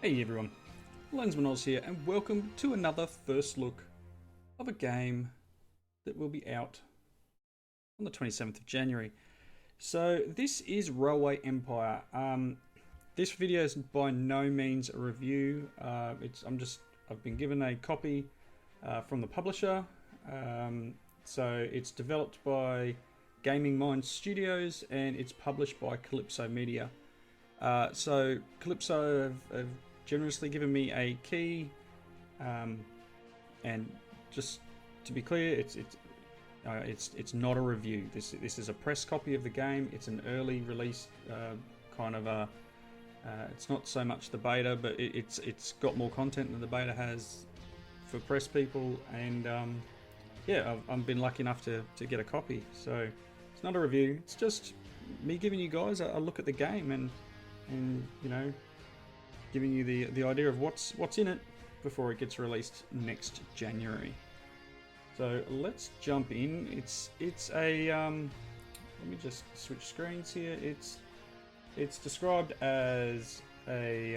Hey everyone, Lensman Oz here, and welcome to another first look of a game that will be out on the 27th of January. So this is Railway Empire. This video is by no means a review. I've been given a copy from the publisher. So it's developed by Gaming Mind Studios and it's published by Calypso Media. So Calypso have generously given me a key, and just to be clear, it's not a review. This is a press copy of the game. It's an early release kind of a. It's not so much the beta, but it's got more content than the beta has for press people, and yeah, I've been lucky enough to get a copy. So it's not a review. It's just me giving you guys a look at the game and you know, giving you the idea of what's in it before it gets released next January. So let's jump in. It's a let me just switch screens here. It's described as a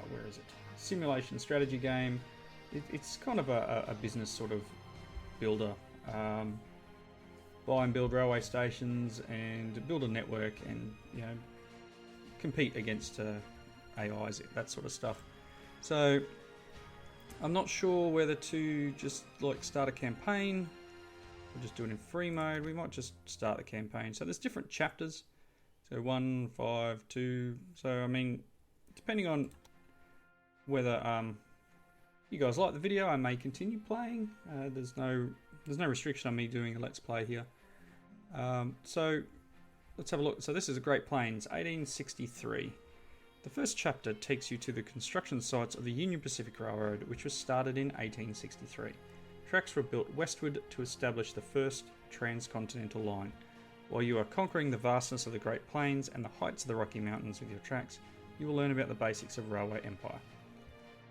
where is it? Simulation strategy game. It's kind of a business sort of builder. Buy and build railway stations and build a network, and you know, compete against AIs, that sort of stuff. So I'm not sure whether to just like start a campaign or just do it in free mode. We might just start the campaign. So there's different chapters. So 1, 5, 2. So I mean, depending on whether you guys like the video, I may continue playing. There's no restriction on me doing a let's play here. So let's have a look. So this is a Great Plains, 1863. The first chapter takes you to the construction sites of the Union Pacific Railroad, which was started in 1863. Tracks were built westward to establish the first transcontinental line. While you are conquering the vastness of the Great Plains and the heights of the Rocky Mountains with your tracks, you will learn about the basics of railway empire.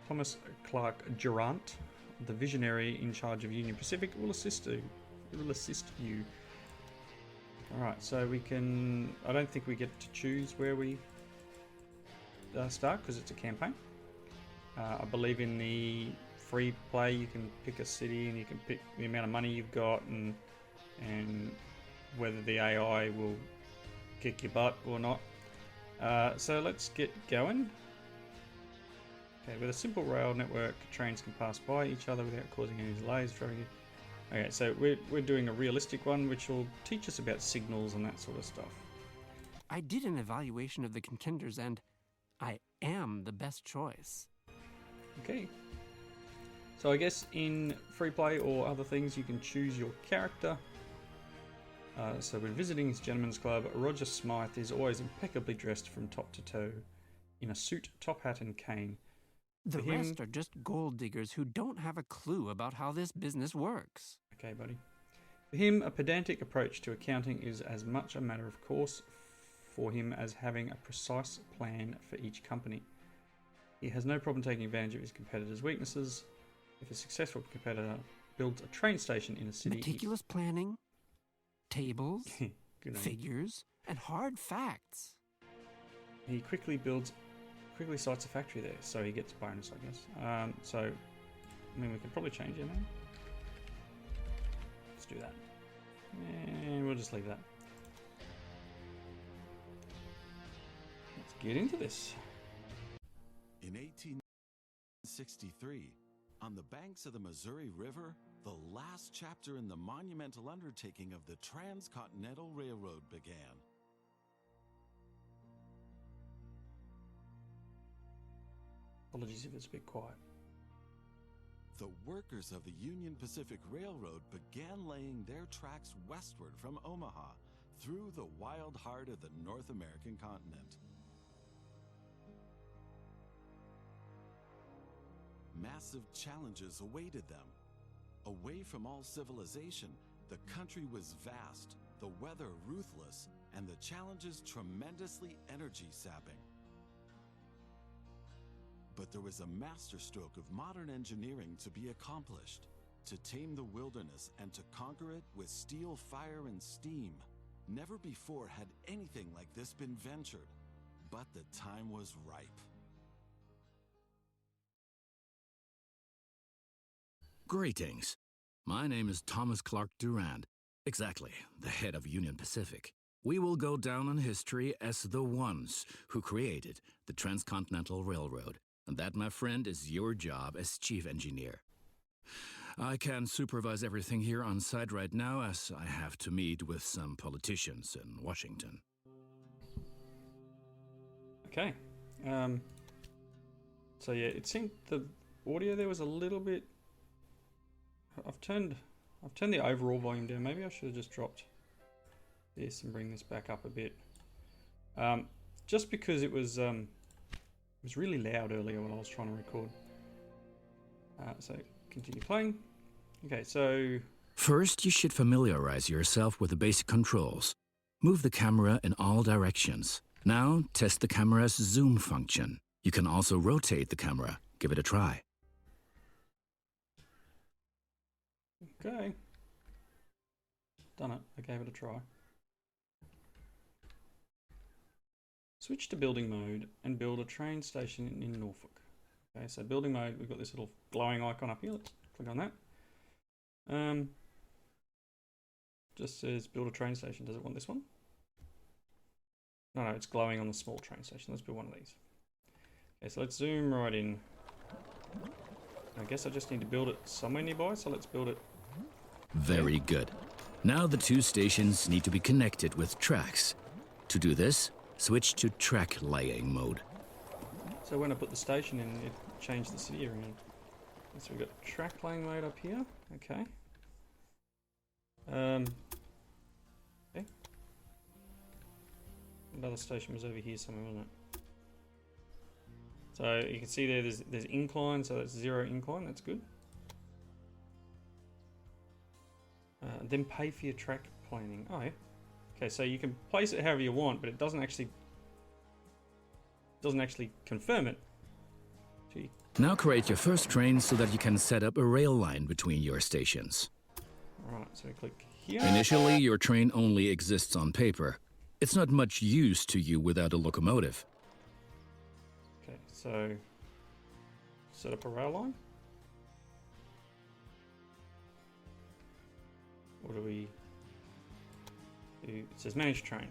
Thomas Clark Durant, the visionary in charge of Union Pacific, will assist you. Alright, so we can... I don't think we get to choose where we start because it's a campaign. I believe in the free play you can pick a city and you can pick the amount of money you've got and whether the AI will kick your butt or not. So let's get going. Okay, with a simple rail network, trains can pass by each other without causing any delays. Okay, so we're doing a realistic one, which will teach us about signals and that sort of stuff. I did an evaluation of the contenders, and I am the best choice. Okay. So I guess in free play or other things, you can choose your character. So when visiting his gentleman's club, Roger Smythe is always impeccably dressed from top to toe, in a suit, top hat, and cane. The rest are just gold diggers who don't have a clue about how this business works. Okay, buddy. For him, a pedantic approach to accounting is as much a matter of course for him as having a precise plan for each company. He has no problem taking advantage of his competitors' weaknesses. If a successful competitor builds a train station in a city... Meticulous planning, tables, figures, and hard facts. He quickly sites a factory there, so he gets bonus, I guess. So, I mean, we can probably change your name. Let's do that. And we'll just leave that. Let's get into this. In 1863, on the banks of the Missouri River, the last chapter in the monumental undertaking of the Transcontinental Railroad began. Apologies if it's a bit quiet. The workers of the Union Pacific Railroad began laying their tracks westward from Omaha through the wild heart of the North American continent. Massive challenges awaited them. Away from all civilization, the country was vast, the weather ruthless, and the challenges tremendously energy-sapping. But there was a masterstroke of modern engineering to be accomplished, to tame the wilderness and to conquer it with steel, fire, and steam. Never before had anything like this been ventured, but the time was ripe. Greetings. My name is Thomas Clark Durand. Exactly, the head of Union Pacific. We will go down in history as the ones who created the Transcontinental Railroad. And that, my friend, is your job as chief engineer. I can supervise everything here on site right now as I have to meet with some politicians in Washington. Okay. So yeah, it seemed the audio there was a little bit. I've turned the overall volume down. Maybe I should have just dropped this and bring this back up a bit. Just because it was really loud earlier when I was trying to record. So continue playing. Okay, so First, you should familiarize yourself with the basic controls. Move the camera in all directions. Now, test the camera's zoom function. You can also rotate the camera. Give it a try. okay, done it. I gave it a try. Switch to building mode and build a train station in Norfolk. Okay, so building mode, we've got this little glowing icon up here. Let's click on that. Just says build a train station. Does it want this one? No, it's glowing on the small train station. Let's build one of these. Okay, so let's zoom right in. I guess I just need to build it somewhere nearby, so let's build it. Very good. Now the two stations need to be connected with tracks. To do this, switch to track laying mode. So when I put the station in, it changed the city around. So we've got track laying mode up here. Okay. Okay. Another station was over here somewhere, wasn't it? So you can see there's incline, so that's 0 incline. That's good. Then pay for your track planning. Oh, yeah. Okay, so you can place it however you want, but it doesn't actually confirm it. Gee. Now create your first train so that you can set up a rail line between your stations. Alright, so we click here. Initially, your train only exists on paper. It's not much use to you without a locomotive. Okay, so set up a rail line. What do we do? It says manage train.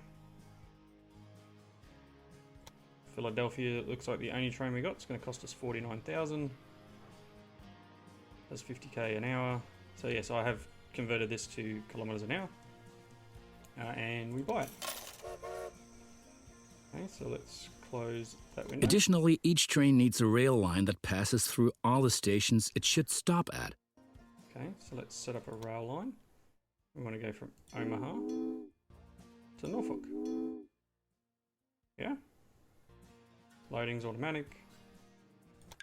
Philadelphia looks like the only train we got. It's going to cost us 49,000. That's 50k an hour. So yes, I have converted this to kilometers an hour, and we buy it. Okay, so let's close that window. Additionally, each train needs a rail line that passes through all the stations it should stop at. Okay, so let's set up a rail line. We want to go from Omaha to Norfolk. Yeah. Loading's automatic.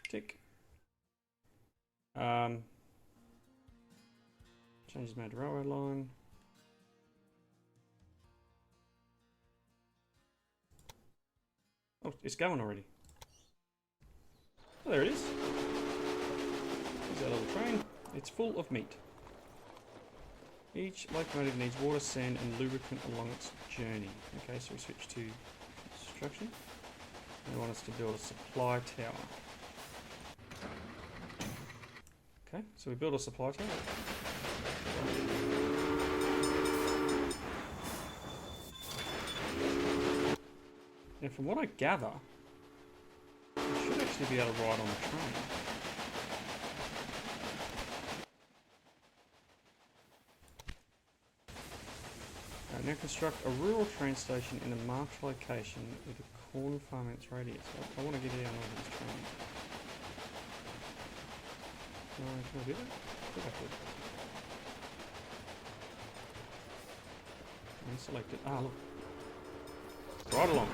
Tick. Changes made to railroad line. Oh, it's going already. Oh, there it is. There's our little train. It's full of meat. Each locomotive needs water, sand, and lubricant along its journey. Okay, so we switch to construction. They want us to build a supply tower. Okay, so we build a supply tower. Now, from what I gather, I should actually be able to ride on the train. Now construct a rural train station in a marked location with a corn farm in its radius. I want to get down on this train. Can I do that? I think I could. Select it. Ah, look. Right along.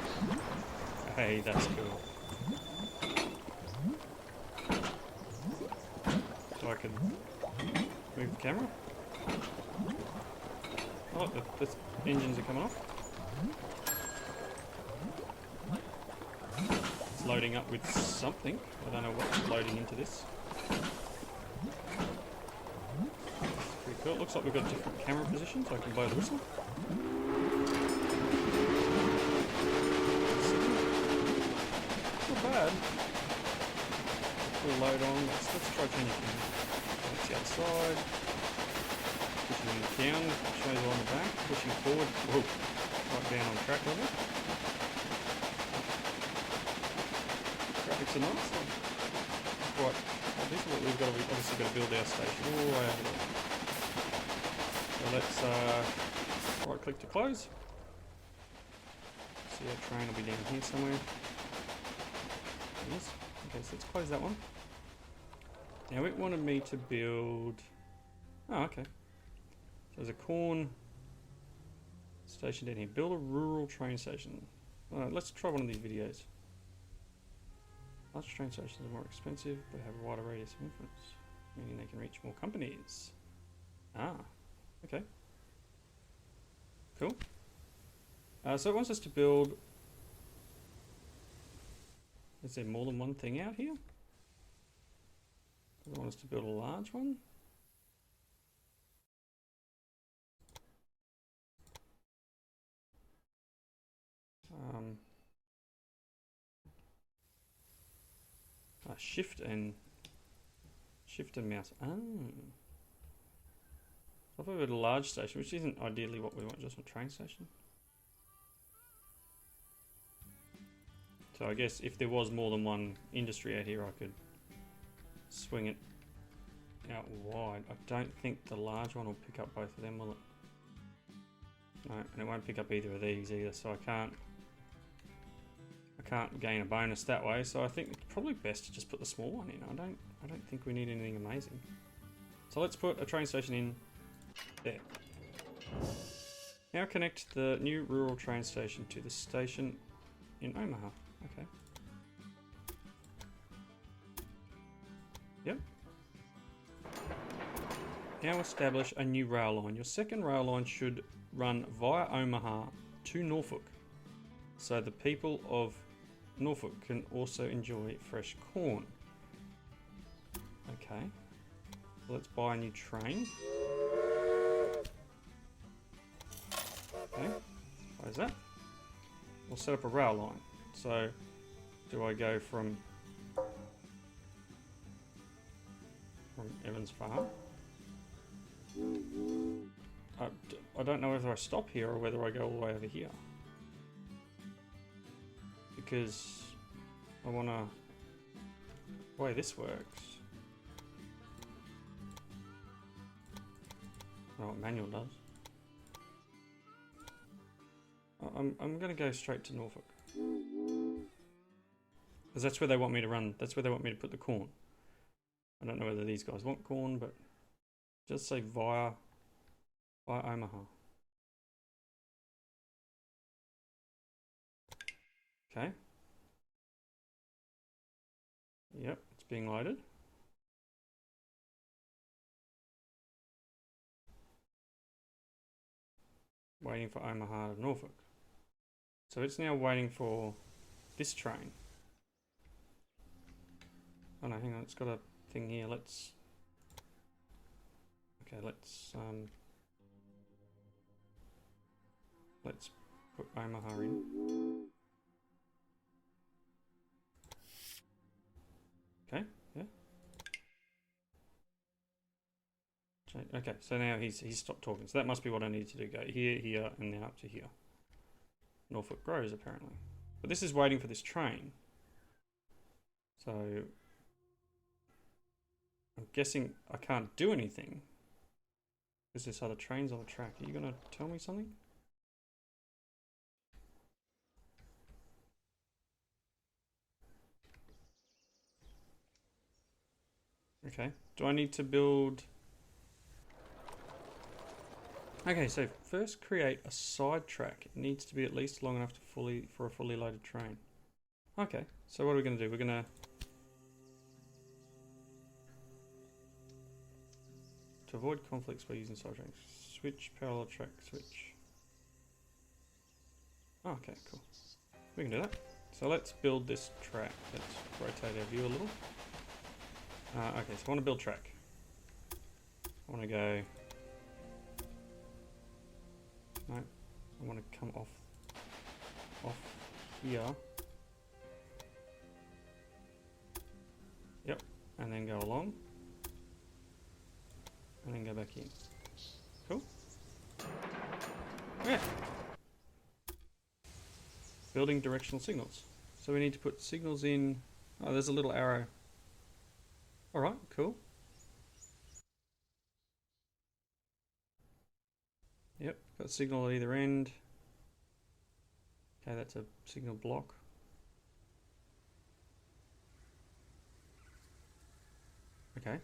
Hey, that's cool. So I can move the camera. Oh, look, the engines are coming off. It's loading up with something. I don't know what's loading into this. It's pretty cool. It looks like we've got different camera positions, so I can blow the whistle. Not bad. Full load on. Let's try changing camera. Let's see outside. Pushing down, shows on the back. Pushing forward, whoa, right down on track level. Graphics are nice. Right, this is what we've got. We've obviously got to build our station all the way over there. So let's right click to close. See our train will be down here somewhere. Yes. Okay, so let's close that one. Now it wanted me to build. Oh, okay. So there's a corn station down here. Build a rural train station. Let's try one of these videos. Large train stations are more expensive, but have a wider radius of influence, meaning they can reach more companies. Ah, okay. Cool. So it wants us to build. Is there more than one thing out here? Does it want us to build a large one? Shift and mouse. Ah. So if we build a large station, which isn't ideally what we want, just a train station. So I guess if there was more than one industry out here, I could swing it out wide. I don't think the large one will pick up both of them, will it? No, and it won't pick up either of these either, so I can't gain a bonus that way. So I think it's probably best to just put the small one in. I don't think we need anything amazing. So let's put a train station in there. Now connect the new rural train station to the station in Omaha. Okay. Yep. Now establish a new rail line. Your second rail line should run via Omaha to Norfolk, so the people of Norfolk can also enjoy fresh corn. Okay. Let's buy a new train. Okay. Close that. We'll set up a rail line. So, do I go from Evans Farm? I don't know whether I stop here or whether I go all the way over here, because I want to. The way this works. I don't know what manual does. I'm going to go straight to Norfolk, because that's where they want me to run. That's where they want me to put the corn. I don't know whether these guys want corn, but just say via Omaha. Okay. Yep, it's being loaded. Waiting for Omaha to Norfolk. So it's now waiting for this train. Oh no, hang on, it's got a thing here. Let's put Omaha in. Okay, yeah. Okay, so now he's stopped talking. So that must be what I need to do. Go here, here, and now up to here. Norfolk grows apparently. But this is waiting for this train. So I'm guessing I can't do anything because there's other trains on the track. Are you gonna tell me something? Okay. Do I need to build? Okay, so first create a side track. It needs to be at least long enough to for a fully loaded train. Okay, so what are we going to do? We're going to avoid conflicts by using side tracks. Switch parallel track switch. Oh, okay, cool. We can do that. So let's build this track. Let's rotate our view a little. Okay, so I want to build track. I want to go. No, I want to come off here. Yep, and then go along. and then go back in. Cool. Yeah. Building directional signals. So we need to put signals in. Oh, there's a little arrow. Alright, cool. Yep, got a signal at either end. Okay, that's a signal block. Okay.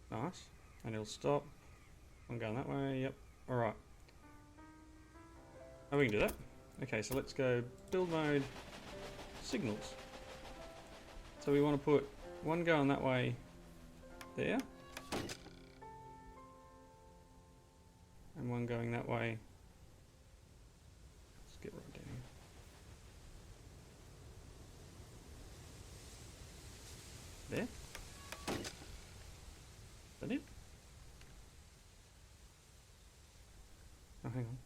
Nice. And it'll stop. I'm going that way, yep. Alright. Oh, we can do that. Okay, so let's go build mode, signals. So we want to put one going that way there. And one going that way. Let's get right down here. There. Is that it? Oh, hang on.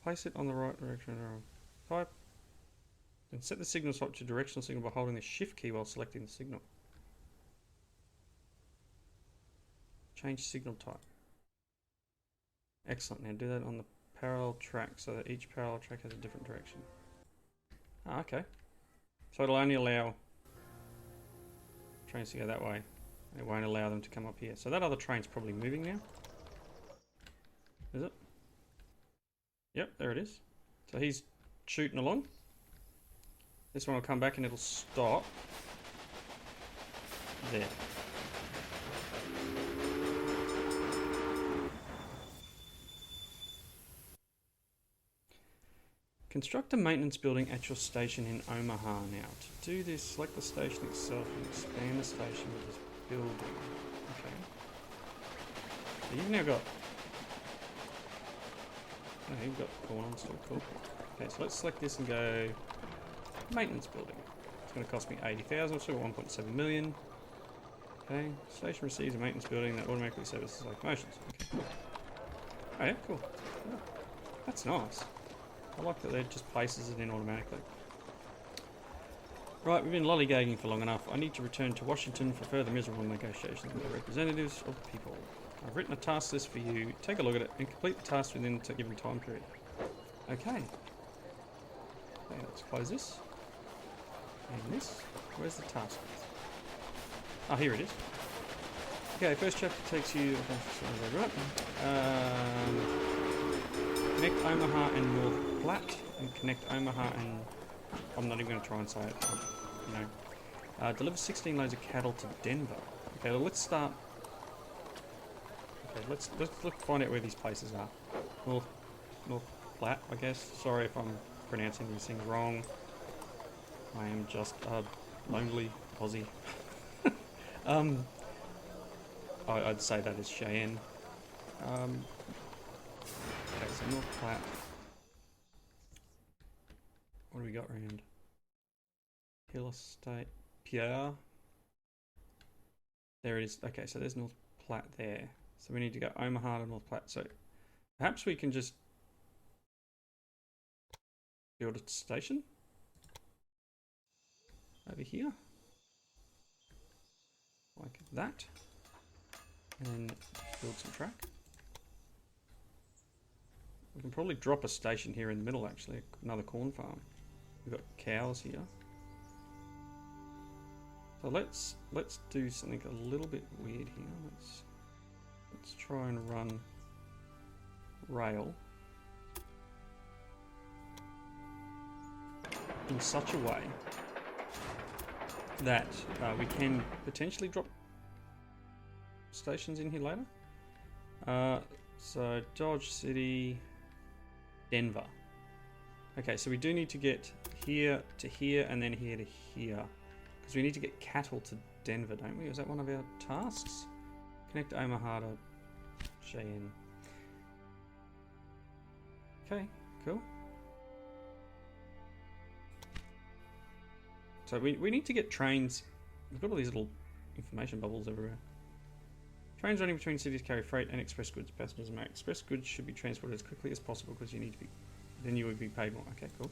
Place it on the right direction arrow. Type. Then set the signal swap to directional signal by holding the shift key while selecting the signal. Change signal type. Excellent. Now do that on the parallel track so that each parallel track has a different direction. Ah, okay. So it'll only allow trains to go that way. It won't allow them to come up here. So that other train's probably moving now. Is it? Yep, there it is. So he's shooting along. This one will come back and it'll stop. There. Construct a maintenance building at your station in Omaha now. To do this, select the station itself and expand the station with this building. Okay. So you've now got... Oh, you've got the corner still, cool. Okay, so let's select this and go maintenance building. It's going to cost me 80,000, so 1.7 million. Okay, station receives a maintenance building that automatically services locomotions. Okay, cool. Oh yeah, cool. Yeah. That's nice. I like that it just places it in automatically. Right, we've been lollygagging for long enough. I need to return to Washington for further miserable negotiations with the representatives of the people. I've written a task list for you. Take a look at it and complete the task within every time period. Okay. Okay, let's close this. And this. Where's the task list? Oh, here it is. Okay, first chapter takes you... connect Omaha and North Platte, and connect Omaha and... I'm not even going to try and say it. No. Deliver 16 loads of cattle to Denver. Okay, well, let's start... Okay, let's find out where these places are. North Platte, I guess. Sorry if I'm pronouncing these things wrong. I am just a lonely Aussie. I'd say that is Cheyenne. Okay, so North Platte. What do we got around? Hill Estate, Pierre. There it is. Okay, so there's North Platte there. So we need to go Omaha to North Platte. So perhaps we can just build a station over here, like that, and then build some track. We can probably drop a station here in the middle, actually, another corn farm. We've got cows here. So let's do something a little bit weird here. Let's try and run rail in such a way that we can potentially drop stations in here later. So Dodge City, Denver. Okay, so we do need to get here to here and then here to here, because we need to get cattle to Denver, don't we? Is that one of our tasks? Connect Omaha to Cheyenne. Okay, cool. So we need to get trains. We've got all these little information bubbles everywhere. Trains running between cities carry freight and express goods. Passengers and express goods should be transported as quickly as possible because you need to be, then you would be paid more. Okay, cool.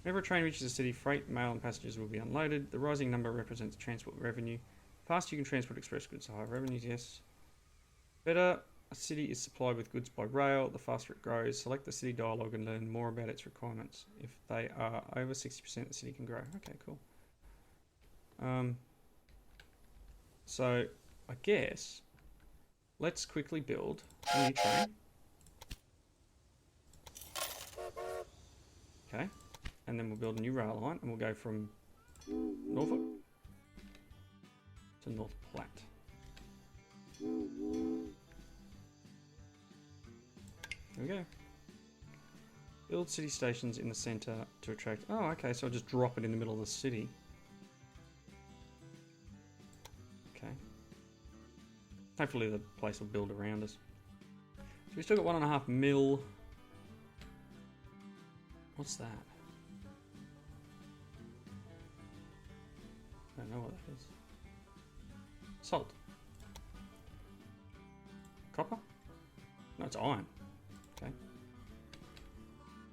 Whenever a train reaches a city, freight, mail, and passengers will be unloaded. The rising number represents transport revenue. Faster you can transport express goods, higher revenues, yes. Better, a city is supplied with goods by rail. The faster it grows. Select the city dialogue and learn more about its requirements. If they are over 60%, the city can grow. Okay, cool. So, I guess, let's quickly build a new train. Okay. And then we'll build a new rail line, and we'll go from Norfolk to North Platte. There we go. Build city stations in the centre to attract... Oh, okay, so I'll just drop it in the middle of the city. Okay. Hopefully the place will build around us. So we still got 1.5 mil. What's that? I don't know what that is. Salt. Copper? No, it's iron. Okay.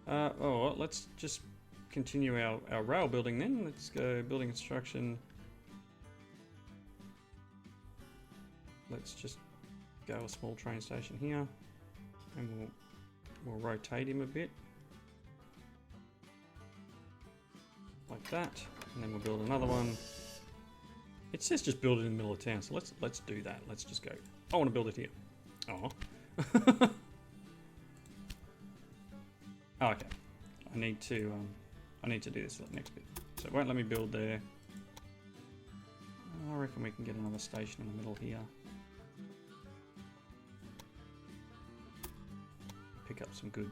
Oh, well, let's just continue our rail building then. Let's go building construction. Let's just go a small train station here. And we'll rotate him a bit. Like that. And then we'll build another one. It says just build it in the middle of town, so let's do that. Let's just go. I want to build it here. Oh. Oh, okay. I need to do this next bit. So it won't let me build there. I reckon we can get another station in the middle here. Pick up some good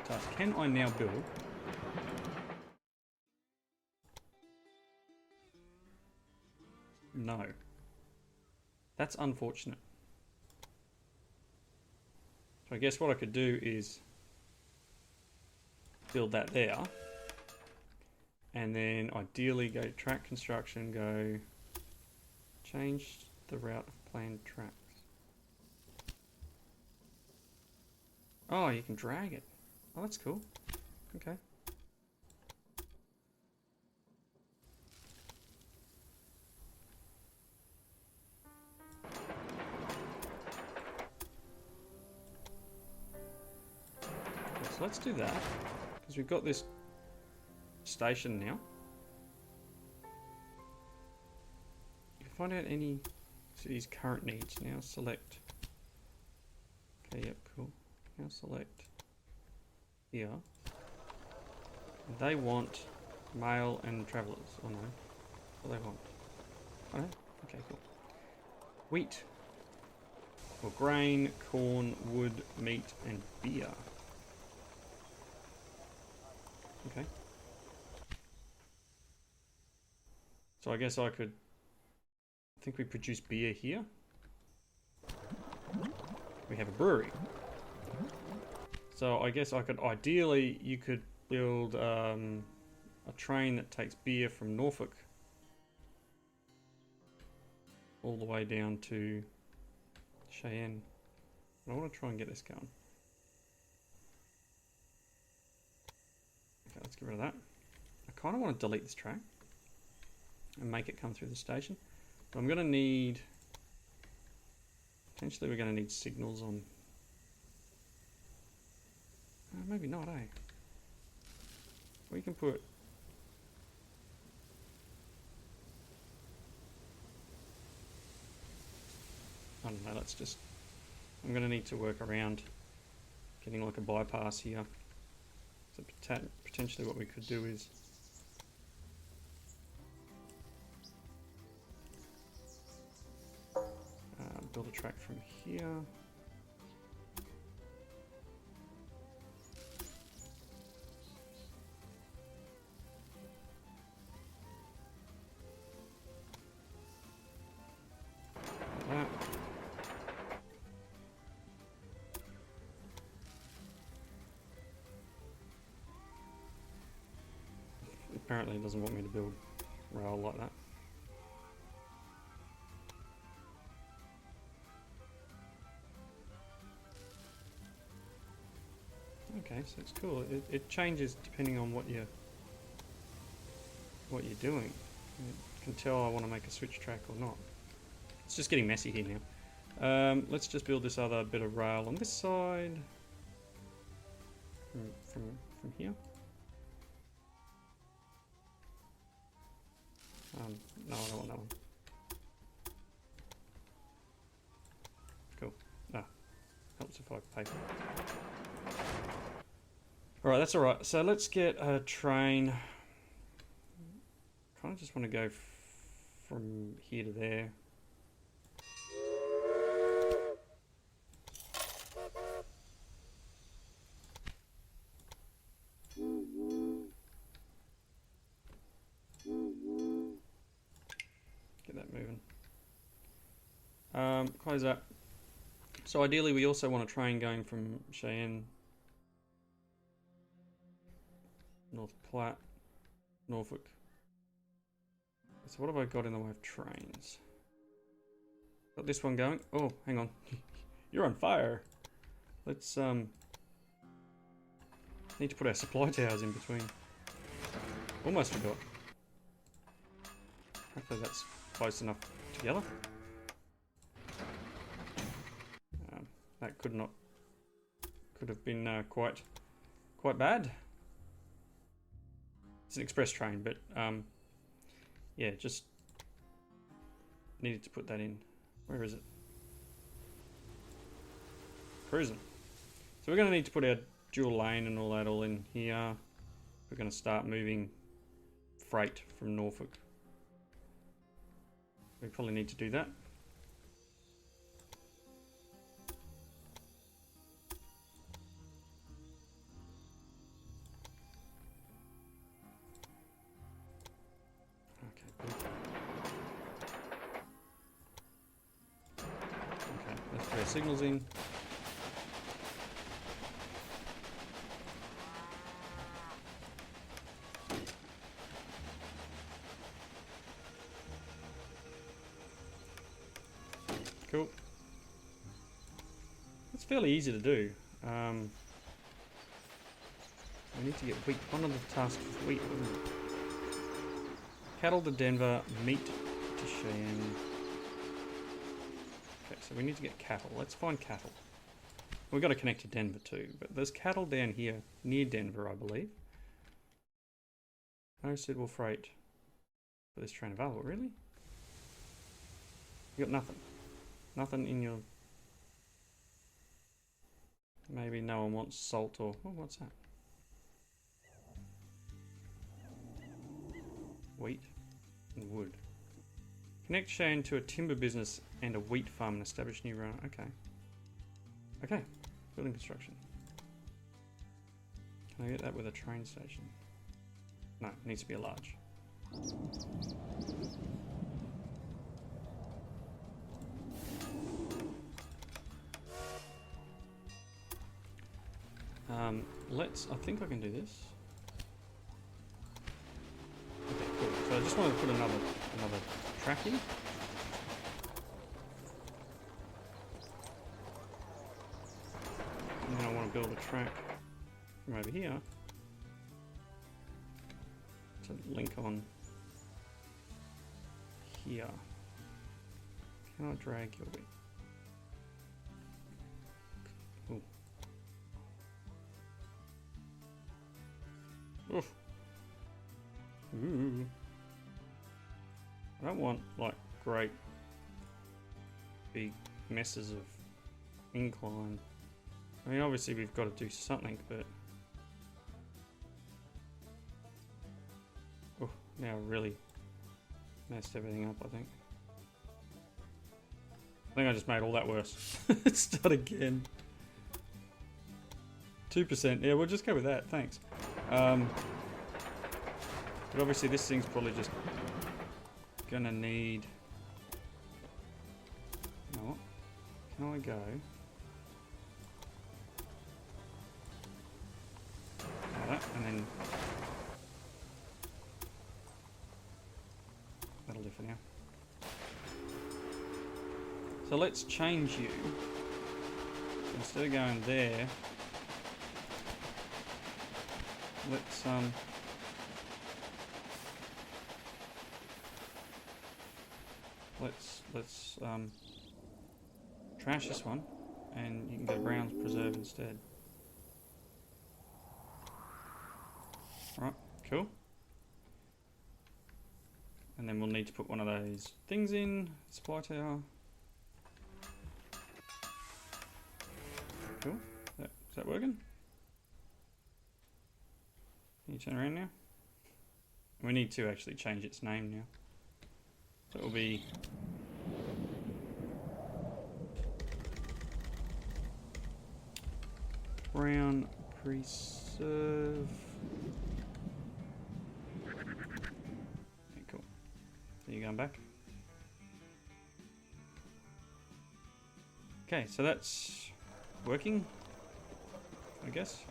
tasks. Can I now build? No. That's unfortunate. So I guess what I could do is build that there. And then ideally go track construction, go change the route of planned tracks. Oh, you can drag it. Oh, that's cool. Okay. So let's do that, because we've got this station now. You can find out any city's current needs. Now select. Okay, yep, cool. Now select here. And they want mail and travellers. Oh no. What do they want? Oh no? Okay, cool. Wheat. Or grain, corn, wood, meat, and beer. Okay. So I guess I could... I think we produce beer here. We have a brewery. So I guess I could... Ideally, you could build a train that takes beer from Norfolk all the way down to Cheyenne. But I want to try and get this going. Okay, let's get rid of that. I kind of want to delete this track and make it come through the station. But I'm going to need... Potentially we're going to need signals on... maybe not, eh? We can put... I don't know, let's just... I'm going to need to work around getting like a bypass here. So potentially what we could do is... build a track from here. Like that. Apparently it doesn't want me to build rail like that. Okay, so it's cool. It changes depending on what you're doing. You can tell I want to make a switch track or not. It's just getting messy here now. Let's just build this other bit of rail on this side. From here. No, I don't want that one. Cool. Ah, helps if I pay for it. Alright, that's alright. So let's get a train. Kind of just want to go from here to there. Get that moving. Close that. So ideally we also want a train going from Cheyenne, North Platte, Norfolk. So what have I got in the way of trains? Got this one going. Oh, hang on. You're on fire. Let's need to put our supply towers in between. Almost forgot. Hopefully that's close enough together. That could have been quite bad. It's an express train, but yeah, just needed to put that in. Where is it? Cruising. So we're going to need to put our dual lane and all that all in here. We're going to start moving freight from Norfolk. We probably need to do that. Okay, let's put our signals in. Cool. It's fairly easy to do. We need to get wheat. One of the tasks was wheat, wasn't it? Cattle to Denver, meat to Cheyenne. Okay, so we need to get cattle. Let's find cattle. We've got to connect to Denver too, but there's cattle down here near Denver, I believe. No suitable freight for this train available. Really? You got nothing. Nothing in your... Maybe no one wants salt or... Oh, what's that? Wheat and wood. Connect Cheyenne to a timber business and a wheat farm and establish new run. Okay. Okay. Building construction. Can I get that with a train station? No, it needs to be a large. I think I can do this. Okay, cool. So I just wanted to put another track in. And then I want to build a track from over here to link on here. Can I drag your wheat? Ooh. Oof. Ooh. I don't want like great big messes of incline. I mean, obviously we've got to do something, but oh, now I really messed everything up. I think I just made all that worse. Let's start again. 2%. Yeah, we'll just go with that. Thanks. But obviously this thing's probably just gonna need... You know what? Can I go... like that, and then... That'll do for now. So let's change you. Instead of going there, let's trash this one, and you can go Brown's Preserve instead. Alright, cool. And then we'll need to put one of those things in, supply tower. Cool. Is that working? Can you turn around now? We need to actually change its name now. So it will be Brown Preserve. Okay, cool. So you're going back. Okay, so that's working, I guess.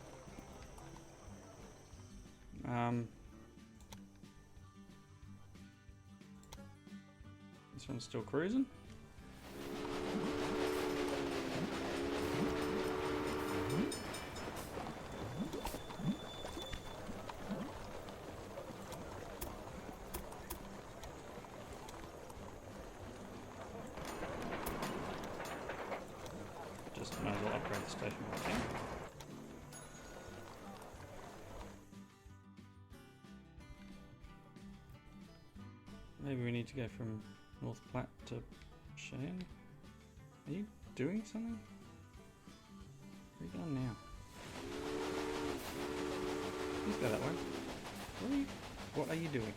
This one's still cruising. Just might as well upgrade the station if I can. Maybe we need to go from North Platte to Cheyenne. Are you doing something? Where are you going now? Please go that way. What are you doing?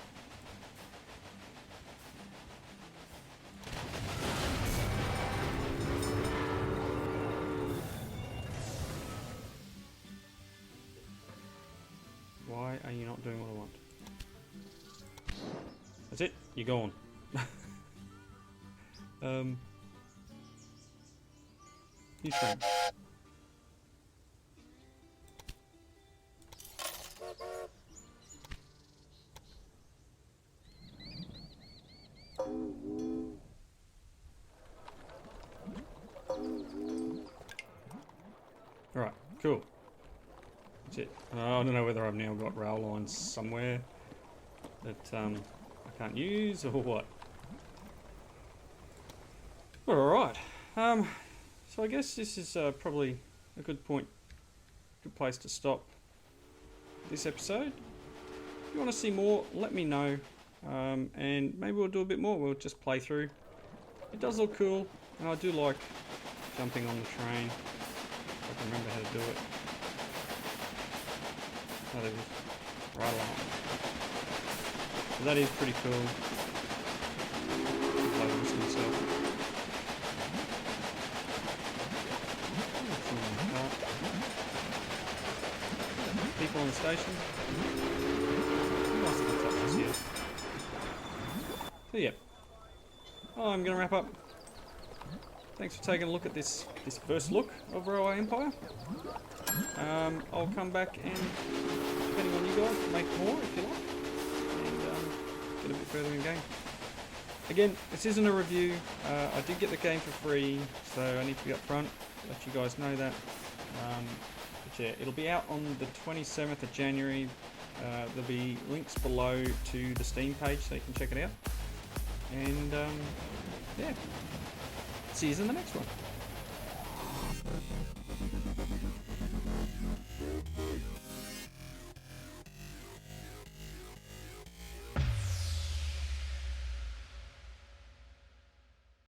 Why are you not doing what I want? That's it, you're gone. You stream. Alright, cool. That's it. I don't know whether I've now got rail lines somewhere that I can't use or what. Alright. So I guess this is probably a good place to stop this episode. If you want to see more, let me know, and maybe we'll do a bit more. We'll just play through. It does look cool, and I do like jumping on the train. If I can remember how to do it. Oh, there it is. Right along. So that is pretty cool. Play this myself. People on the station. Nice little touches here. So yeah, I'm going to wrap up. Thanks for taking a look at this first look of Railway Empire. I'll come back and, depending on you guys, make more if you like, and get a bit further in game. Again, this isn't a review. I did get the game for free, so I need to be upfront, let you guys know that. But yeah, it'll be out on the 27th of January. There'll be links below to the Steam page so you can check it out. And yeah, see you in the next one.